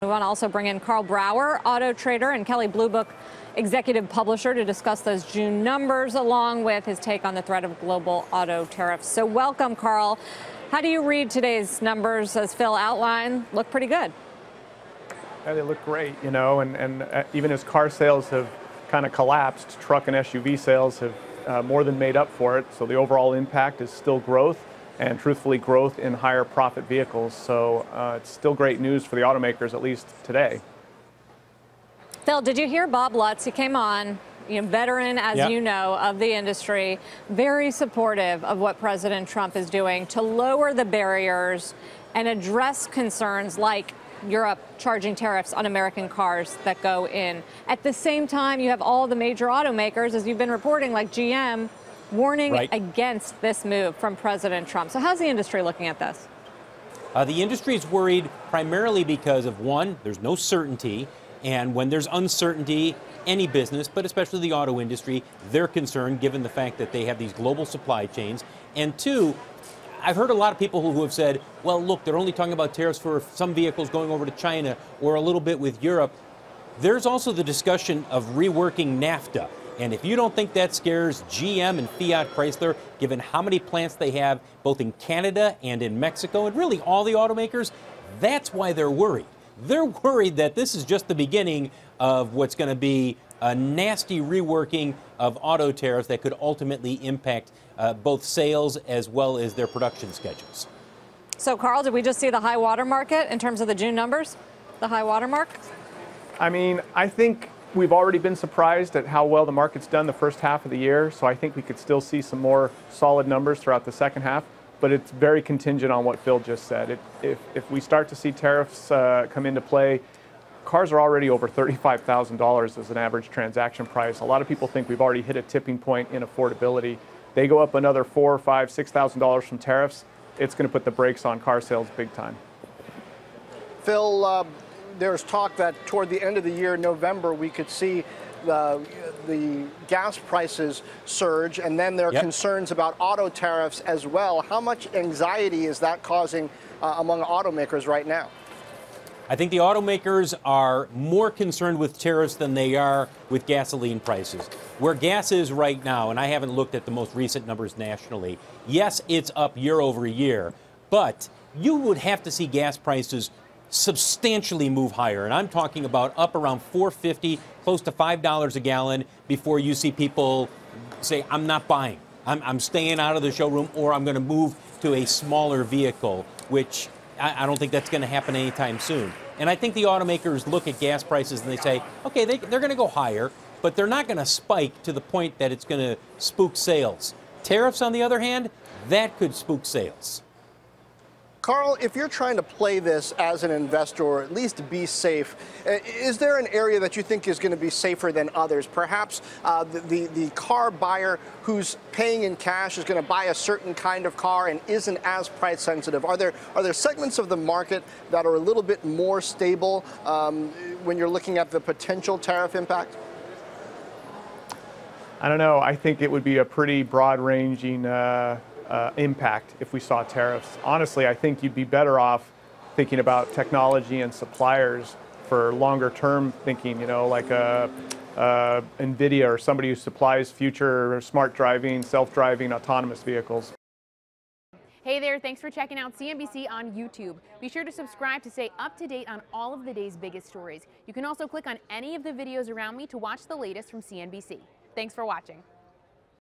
We want to also bring in Karl Brauer, auto trader and Kelley Blue Book executive publisher, to discuss those June numbers along with his take on the threat of global auto tariffs. So welcome, Karl. How do you read today's numbers? As Phil outlined, look pretty good. Yeah, they look great, you know, and even as car sales have kind of collapsed, truck and SUV sales have more than made up for it. So the overall impact is still growth, and truthfully growth in higher profit vehicles. So it's still great news for the automakers, at least today. Phil, did you hear Bob Lutz? He came on, veteran, as you know, of the industry, very supportive of what President Trump is doing to lower the barriers and address concerns like Europe charging tariffs on American cars that go in. At the same time, you have all the major automakers, as you've been reporting, like GM, warning against this move from President Trump. So how's the industry looking at this? The industry is worried primarily because of, one, there's no certainty. And when there's uncertainty, any business, but especially the auto industry, they're concerned given the fact that they have these global supply chains. And two, I've heard a lot of people who have said, well, look, they're only talking about tariffs for some vehicles going over to China or a little bit with Europe. There's also the discussion of reworking NAFTA. And if you don't think that scares GM and Fiat Chrysler, given how many plants they have both in Canada and in Mexico, and really all the automakers, that's why they're worried. They're worried that this is just the beginning of what's going to be a nasty reworking of auto tariffs that could ultimately impact both sales as well as their production schedules. So, Karl, did we just see the high water market in terms of the June numbers? The high water mark? I mean, I think we've already been surprised at how well the market's done the first half of the year, so I think we could still see some more solid numbers throughout the second half. But it's very contingent on what Phil just said. If we start to see tariffs come into play, cars are already over $35,000 as an average transaction price. A lot of people think we've already hit a tipping point in affordability. They go up another $4,000, $5,000, $6,000 from tariffs, it's going to put the brakes on car sales big time. Phil, there's talk that toward the end of the year, November, we could see the gas prices surge, and then there are concerns about auto tariffs as well. How much anxiety is that causing among automakers right now? I think the automakers are more concerned with tariffs than they are with gasoline prices. Where gas is right now, and I haven't looked at the most recent numbers nationally, yes, it's up year over year, but you would have to see gas prices substantially move higher, and I'm talking about up around $4.50, close to $5 a gallon before you see people say, I'm not buying. I'm staying out of the showroom, or I'm going to move to a smaller vehicle, which I don't think that's going to happen anytime soon. And I think the automakers look at gas prices and they say, okay, they're going to go higher, but they're not going to spike to the point that it's going to spook sales. Tariffs, on the other hand, that could spook sales. Karl, if you're trying to play this as an investor, or at least be safe, is there an area that you think is going to be safer than others? Perhaps the car buyer who's paying in cash is going to buy a certain kind of car and isn't as price sensitive. Are there segments of the market that are a little bit more stable when you're looking at the potential tariff impact? I don't know. I think it would be a pretty broad-ranging impact if we saw tariffs. Honestly, I think you'd be better off thinking about technology and suppliers for longer term thinking, like NVIDIA or somebody who supplies future smart driving, self-driving, autonomous vehicles. Hey there, thanks for checking out CNBC on YouTube. Be sure to subscribe to stay up to date on all of the day's biggest stories. You can also click on any of the videos around me to watch the latest from CNBC. Thanks for watching.